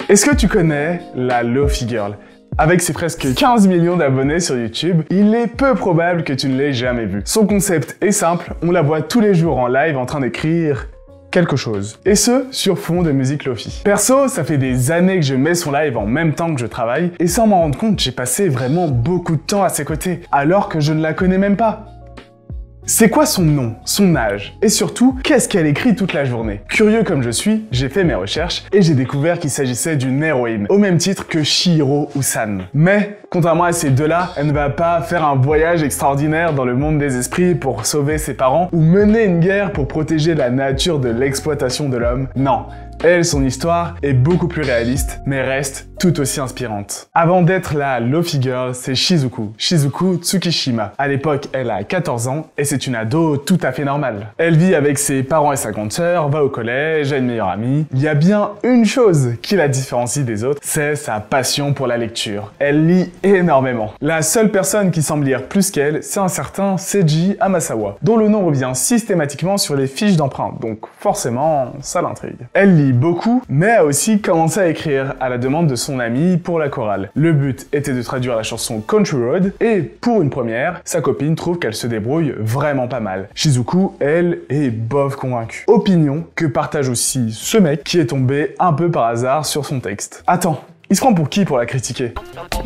Est-ce que tu connais la Lo-Fi Girl? Avec ses presque 15 millions d'abonnés sur YouTube, il est peu probable que tu ne l'aies jamais vue. Son concept est simple, on la voit tous les jours en live en train d'écrire quelque chose. Et ce, sur fond de musique Lo-Fi. Perso, ça fait des années que je mets son live en même temps que je travaille, et sans m'en rendre compte, j'ai passé vraiment beaucoup de temps à ses côtés, alors que je ne la connais même pas. C'est quoi son nom, son âge, et surtout, qu'est-ce qu'elle écrit toute la journée? Curieux comme je suis, j'ai fait mes recherches et j'ai découvert qu'il s'agissait d'une héroïne, au même titre que Chihiro Usan. Mais, contrairement à ces deux-là, elle ne va pas faire un voyage extraordinaire dans le monde des esprits pour sauver ses parents ou mener une guerre pour protéger la nature de l'exploitation de l'homme. Non. Elle, son histoire est beaucoup plus réaliste, mais reste tout aussi inspirante. Avant d'être la Lo-Fi Girl, c'est Shizuku Tsukishima. À l'époque, elle a 14 ans et c'est une ado tout à fait normale. Elle vit avec ses parents et sa grande sœur, va au collège, a une meilleure amie. Il y a bien une chose qui la différencie des autres, c'est sa passion pour la lecture. Elle lit énormément. La seule personne qui semble lire plus qu'elle, c'est un certain Seiji Hamasawa, dont le nom revient systématiquement sur les fiches d'emprunt, donc forcément, ça l'intrigue. Elle lit beaucoup, mais a aussi commencé à écrire à la demande de son ami pour la chorale. Le but était de traduire la chanson Country Road, et pour une première, sa copine trouve qu'elle se débrouille vraiment pas mal. Shizuku, elle, est bof convaincue. Opinion que partage aussi ce mec qui est tombé un peu par hasard sur son texte. Attends, il se prend pour qui pour la critiquer?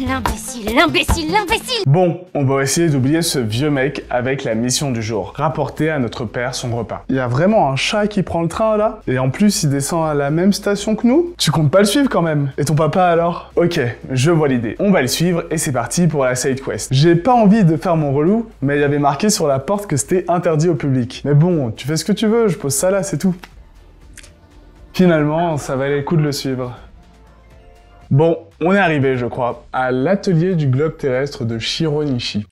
L'imbécile, l'imbécile, l'imbécile! Bon, on va essayer d'oublier ce vieux mec avec la mission du jour. Rapporter à notre père son repas. Il y a vraiment un chat qui prend le train là? Et en plus, il descend à la même station que nous? Tu comptes pas le suivre quand même? Et ton papa alors? Ok, je vois l'idée. On va le suivre et c'est parti pour la side quest. J'ai pas envie de faire mon relou, mais il y avait marqué sur la porte que c'était interdit au public. Mais bon, tu fais ce que tu veux, je pose ça là, c'est tout. Finalement, ça valait le coup de le suivre. Bon, on est arrivé, je crois, à l'atelier du globe terrestre de Shironishi.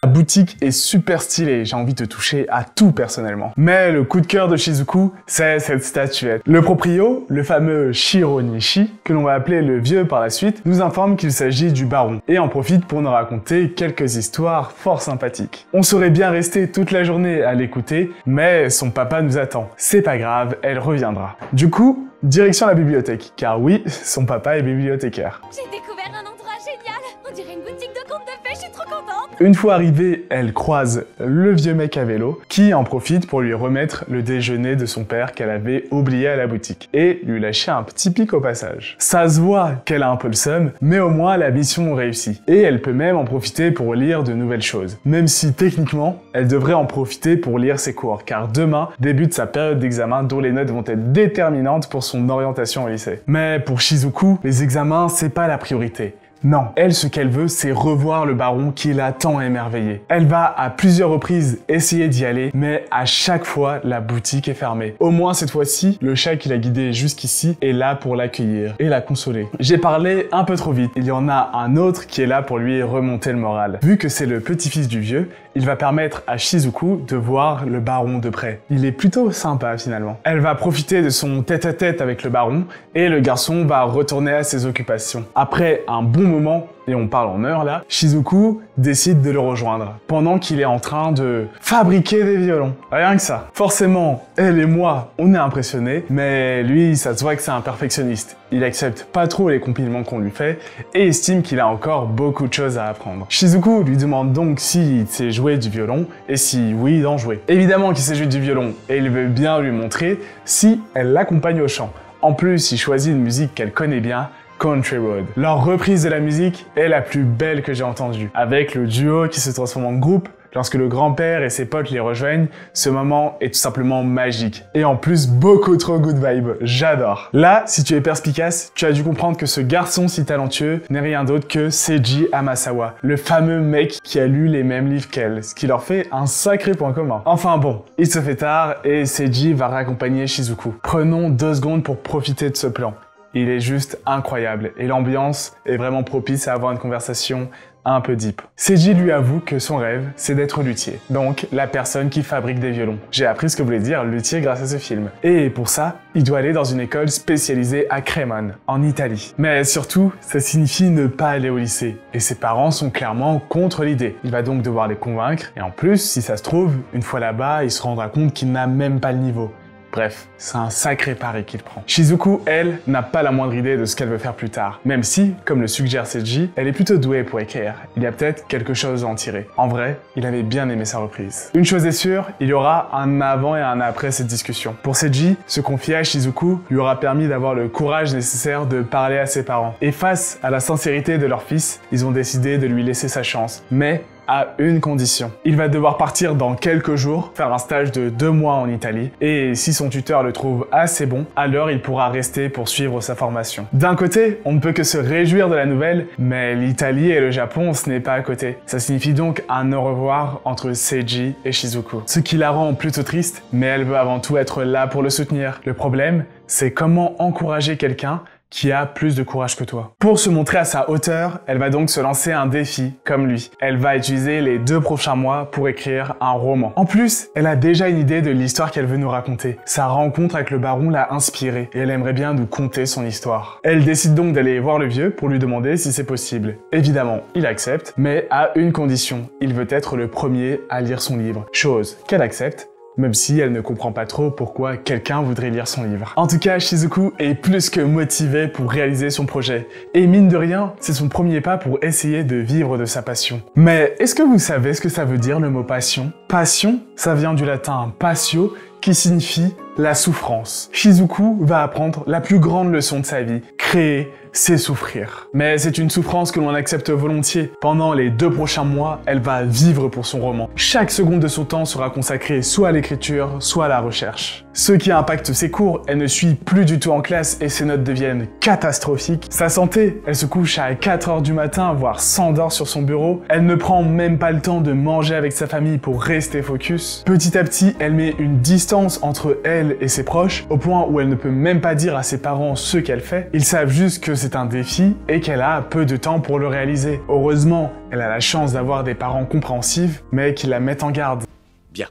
La boutique est super stylée, j'ai envie de toucher à tout personnellement. Mais le coup de cœur de Shizuku, c'est cette statuette. Le proprio, le fameux Shironishi, que l'on va appeler le vieux par la suite, nous informe qu'il s'agit du baron, et en profite pour nous raconter quelques histoires fort sympathiques. On serait bien resté toute la journée à l'écouter, mais son papa nous attend. C'est pas grave, elle reviendra. Du coup, direction la bibliothèque, car oui, son papa est bibliothécaire. J'ai découvert un endroit génial! On dirait une boutique de contes de fées, je suis trop contente! Une fois arrivée, elle croise le vieux mec à vélo, qui en profite pour lui remettre le déjeuner de son père qu'elle avait oublié à la boutique, et lui lâcher un petit pic au passage. Ça se voit qu'elle a un peu le seum, mais au moins la mission réussit. Et elle peut même en profiter pour lire de nouvelles choses. Même si techniquement, elle devrait en profiter pour lire ses cours, car demain débute sa période d'examen dont les notes vont être déterminantes pour son orientation au lycée. Mais pour Shizuku, les examens, c'est pas la priorité. Non, elle, ce qu'elle veut, c'est revoir le baron qui l'a tant émerveillé. Elle va à plusieurs reprises essayer d'y aller, mais à chaque fois, la boutique est fermée. Au moins cette fois-ci, le chat qui l'a guidée jusqu'ici est là pour l'accueillir et la consoler. J'ai parlé un peu trop vite. Il y en a un autre qui est là pour lui remonter le moral. Vu que c'est le petit-fils du vieux, il va permettre à Shizuku de voir le baron de près. Il est plutôt sympa finalement. Elle va profiter de son tête-à-tête avec le baron et le garçon va retourner à ses occupations. Après un bon moment, et on parle en heures là, Shizuku décide de le rejoindre pendant qu'il est en train de fabriquer des violons. Rien que ça. Forcément, elle et moi, on est impressionnés, mais lui, ça se voit que c'est un perfectionniste. Il accepte pas trop les compliments qu'on lui fait et estime qu'il a encore beaucoup de choses à apprendre. Shizuku lui demande donc s'il sait jouer du violon et si oui, d'en jouer. Évidemment qu'il sait jouer du violon et il veut bien lui montrer si elle l'accompagne au chant. En plus, il choisit une musique qu'elle connaît bien, Country Road. Leur reprise de la musique est la plus belle que j'ai entendue. Avec le duo qui se transforme en groupe, lorsque le grand-père et ses potes les rejoignent, ce moment est tout simplement magique. Et en plus, beaucoup trop good vibe. J'adore. Là, si tu es perspicace, tu as dû comprendre que ce garçon si talentueux n'est rien d'autre que Seiji Hamasawa, le fameux mec qui a lu les mêmes livres qu'elle, ce qui leur fait un sacré point commun. Enfin bon, il se fait tard et Seiji va raccompagner Shizuku. Prenons 2 secondes pour profiter de ce plan. Il est juste incroyable et l'ambiance est vraiment propice à avoir une conversation un peu deep. Seiji lui avoue que son rêve, c'est d'être luthier. Donc, la personne qui fabrique des violons. J'ai appris ce que voulait dire luthier grâce à ce film. Et pour ça, il doit aller dans une école spécialisée à Crémone, en Italie. Mais surtout, ça signifie ne pas aller au lycée. Et ses parents sont clairement contre l'idée. Il va donc devoir les convaincre. Et en plus, si ça se trouve, une fois là-bas, il se rendra compte qu'il n'a même pas le niveau. Bref, c'est un sacré pari qu'il prend. Shizuku, elle, n'a pas la moindre idée de ce qu'elle veut faire plus tard, même si, comme le suggère Seiji, elle est plutôt douée pour écrire. Il y a peut-être quelque chose à en tirer. En vrai, il avait bien aimé sa reprise. Une chose est sûre, il y aura un avant et un après cette discussion. Pour Seiji, se confier à Shizuku lui aura permis d'avoir le courage nécessaire de parler à ses parents. Et face à la sincérité de leur fils, ils ont décidé de lui laisser sa chance. Mais à une condition. Il va devoir partir dans quelques jours, faire un stage de 2 mois en Italie, et si son tuteur le trouve assez bon, alors il pourra rester pour suivre sa formation. D'un côté, on ne peut que se réjouir de la nouvelle, mais l'Italie et le Japon, ce n'est pas à côté. Ça signifie donc un au revoir entre Seiji et Shizuku. Ce qui la rend plutôt triste, mais elle veut avant tout être là pour le soutenir. Le problème, c'est comment encourager quelqu'un qui a plus de courage que toi. Pour se montrer à sa hauteur, elle va donc se lancer un défi, comme lui. Elle va utiliser les 2 prochains mois pour écrire un roman. En plus, elle a déjà une idée de l'histoire qu'elle veut nous raconter. Sa rencontre avec le baron l'a inspirée et elle aimerait bien nous conter son histoire. Elle décide donc d'aller voir le vieux pour lui demander si c'est possible. Évidemment, il accepte, mais à une condition. Il veut être le premier à lire son livre. Chose qu'elle accepte, même si elle ne comprend pas trop pourquoi quelqu'un voudrait lire son livre. En tout cas, Shizuku est plus que motivée pour réaliser son projet. Et mine de rien, c'est son premier pas pour essayer de vivre de sa passion. Mais est-ce que vous savez ce que ça veut dire le mot passion? Passion, ça vient du latin passio, qui signifie la souffrance. Shizuku va apprendre la plus grande leçon de sa vie. Créer, c'est souffrir. Mais c'est une souffrance que l'on accepte volontiers. Pendant les 2 prochains mois, elle va vivre pour son roman. Chaque seconde de son temps sera consacrée soit à l'écriture, soit à la recherche. Ce qui impacte ses cours, elle ne suit plus du tout en classe et ses notes deviennent catastrophiques. Sa santé, elle se couche à 4 h du matin, voire s'endort sur son bureau. Elle ne prend même pas le temps de manger avec sa famille pour rester focus. Petit à petit, elle met une distance entre elle et ses proches, au point où elle ne peut même pas dire à ses parents ce qu'elle fait. Ils savent juste que c'est un défi et qu'elle a peu de temps pour le réaliser. Heureusement, elle a la chance d'avoir des parents compréhensifs, mais qui la mettent en garde. Bien,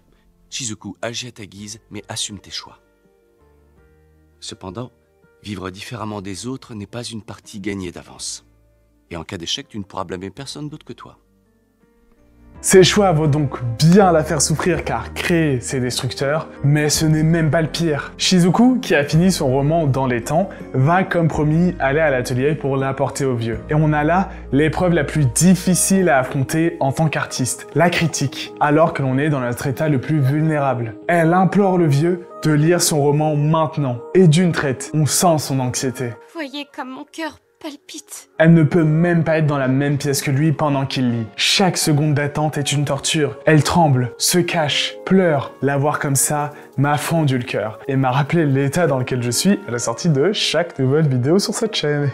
Shizuku, agis à ta guise, mais assume tes choix. Cependant, vivre différemment des autres n'est pas une partie gagnée d'avance. Et en cas d'échec, tu ne pourras blâmer personne d'autre que toi. Ses choix vont donc bien la faire souffrir car créer, c'est destructeur, mais ce n'est même pas le pire. Shizuku, qui a fini son roman dans les temps, va comme promis aller à l'atelier pour l'apporter au vieux. Et on a là l'épreuve la plus difficile à affronter en tant qu'artiste, la critique, alors que l'on est dans notre état le plus vulnérable. Elle implore le vieux de lire son roman maintenant. Et d'une traite, on sent son anxiété. Voyez comme mon cœur palpite. Elle ne peut même pas être dans la même pièce que lui pendant qu'il lit. Chaque seconde d'attente est une torture. Elle tremble, se cache, pleure. La voir comme ça m'a fendu le cœur et m'a rappelé l'état dans lequel je suis à la sortie de chaque nouvelle vidéo sur cette chaîne.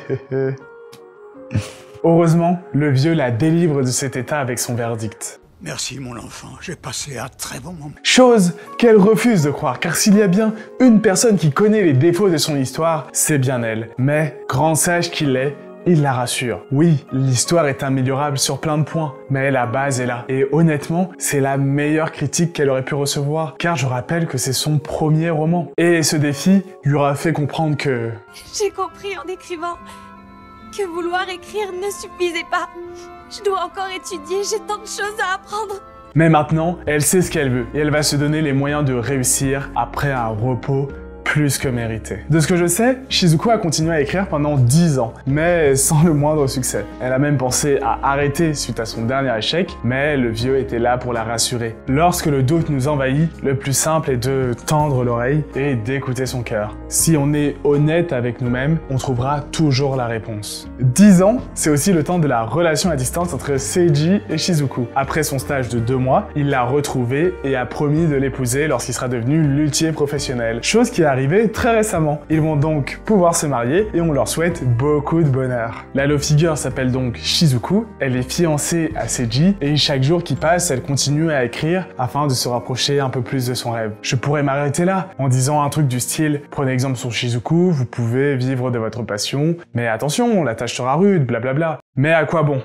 Heureusement, le vieux la délivre de cet état avec son verdict. Merci mon enfant, j'ai passé un très bon moment. Chose qu'elle refuse de croire, car s'il y a bien une personne qui connaît les défauts de son histoire, c'est bien elle. Mais, grand sage qu'il est, il la rassure. Oui, l'histoire est améliorable sur plein de points, mais la base est là. Et honnêtement, c'est la meilleure critique qu'elle aurait pu recevoir, car je rappelle que c'est son premier roman. Et ce défi lui aura fait comprendre que... J'ai compris en écrivant que vouloir écrire ne suffisait pas. Je dois encore étudier, j'ai tant de choses à apprendre. Mais maintenant, elle sait ce qu'elle veut, et elle va se donner les moyens de réussir après un repos plus que mérité. De ce que je sais, Shizuku a continué à écrire pendant 10 ans, mais sans le moindre succès. Elle a même pensé à arrêter suite à son dernier échec, mais le vieux était là pour la rassurer. Lorsque le doute nous envahit, le plus simple est de tendre l'oreille et d'écouter son cœur. Si on est honnête avec nous-mêmes, on trouvera toujours la réponse. 10 ans, c'est aussi le temps de la relation à distance entre Seiji et Shizuku. Après son stage de 2 mois, il l'a retrouvée et a promis de l'épouser lorsqu'il sera devenu luthier professionnel. Chose qui est arrivé très récemment. Ils vont donc pouvoir se marier et on leur souhaite beaucoup de bonheur. La love figure s'appelle donc Shizuku, elle est fiancée à Seiji et chaque jour qui passe, elle continue à écrire afin de se rapprocher un peu plus de son rêve. Je pourrais m'arrêter là en disant un truc du style « Prenez exemple sur Shizuku, vous pouvez vivre de votre passion, mais attention, la tâche sera rude, blablabla. » Mais à quoi bon ?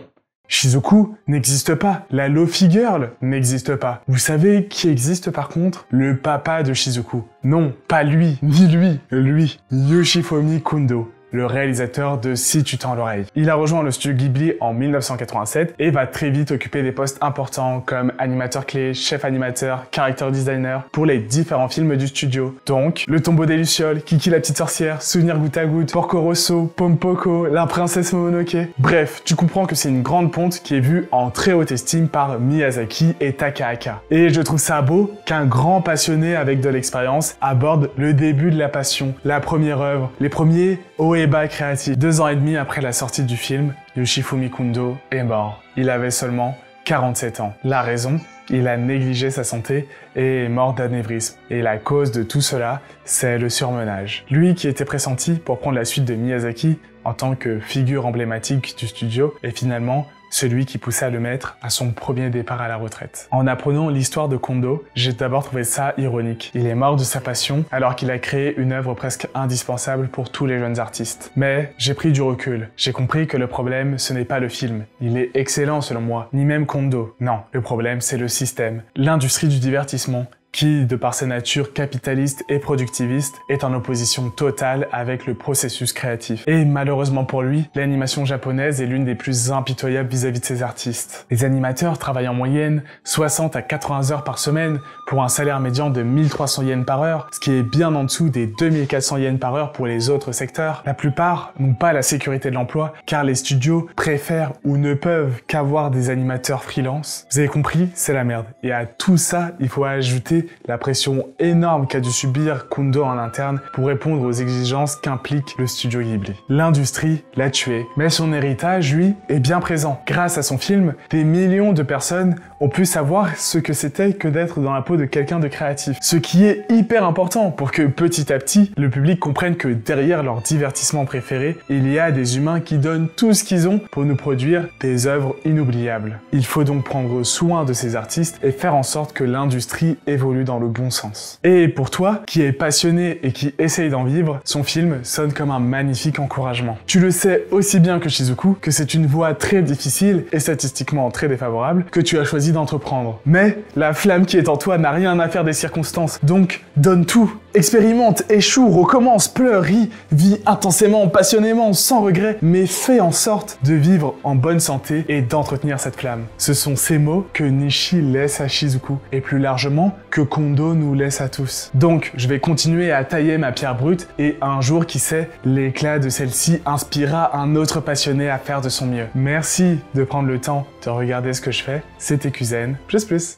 Shizuku n'existe pas, la Lofi Girl n'existe pas. Vous savez qui existe par contre? Le papa de Shizuku. Non, pas lui, ni lui, Yoshifumi Kundo. le réalisateur de Si tu tends l'oreille. Il a rejoint le studio Ghibli en 1987 et va très vite occuper des postes importants comme animateur clé, chef animateur, character designer pour les différents films du studio. Donc, Le Tombeau des Lucioles, Kiki la petite sorcière, Souvenir goutte à goutte, Porco Rosso, Pompoko, La princesse Mononoke. Bref, tu comprends que c'est une grande ponte qui est vue en très haute estime par Miyazaki et Takahata. Et je trouve ça beau qu'un grand passionné avec de l'expérience aborde le début de la passion, la première œuvre, les premiers hauts et bas créatifs. 2 ans et demi après la sortie du film, Yoshifumi Kondo est mort. Il avait seulement 47 ans. La raison, il a négligé sa santé et est mort d'anévrisme. Et la cause de tout cela, c'est le surmenage. Lui qui était pressenti pour prendre la suite de Miyazaki en tant que figure emblématique du studio est finalement celui qui poussa le maître à son premier départ à la retraite. En apprenant l'histoire de Kondo, j'ai d'abord trouvé ça ironique. Il est mort de sa passion alors qu'il a créé une œuvre presque indispensable pour tous les jeunes artistes. Mais j'ai pris du recul. J'ai compris que le problème, ce n'est pas le film. Il est excellent selon moi, ni même Kondo. Non, le problème, c'est le système, l'industrie du divertissement, qui, de par sa nature capitaliste et productiviste, est en opposition totale avec le processus créatif. Et malheureusement pour lui, l'animation japonaise est l'une des plus impitoyables vis-à-vis de ses artistes. Les animateurs travaillent en moyenne 60 à 80 heures par semaine pour un salaire médian de 1300 yens par heure, ce qui est bien en dessous des 2400 yens par heure pour les autres secteurs. La plupart n'ont pas la sécurité de l'emploi, car les studios préfèrent ou ne peuvent qu'avoir des animateurs freelance. Vous avez compris, c'est la merde. Et à tout ça, il faut ajouter la pression énorme qu'a dû subir Kondo en interne pour répondre aux exigences qu'implique le studio Ghibli. L'industrie l'a tué, mais son héritage, lui, est bien présent. Grâce à son film, des millions de personnes ont pu savoir ce que c'était que d'être dans la peau de quelqu'un de créatif. Ce qui est hyper important pour que petit à petit, le public comprenne que derrière leur divertissement préféré, il y a des humains qui donnent tout ce qu'ils ont pour nous produire des œuvres inoubliables. Il faut donc prendre soin de ces artistes et faire en sorte que l'industrie évolue dans le bon sens. Et pour toi, qui es passionné et qui essaye d'en vivre, son film sonne comme un magnifique encouragement. Tu le sais aussi bien que Shizuku que c'est une voie très difficile et statistiquement très défavorable que tu as choisi d'entreprendre. Mais la flamme qui est en toi n'a rien à faire des circonstances, donc donne tout. Expérimente, échoue, recommence, pleure, ris, vis intensément, passionnément, sans regret, mais fais en sorte de vivre en bonne santé et d'entretenir cette flamme. Ce sont ces mots que Nishi laisse à Shizuku, et plus largement, que Kondo nous laisse à tous. Donc, je vais continuer à tailler ma pierre brute, et un jour, qui sait, l'éclat de celle-ci inspirera un autre passionné à faire de son mieux. Merci de prendre le temps de regarder ce que je fais. C'était Kuzen, plus.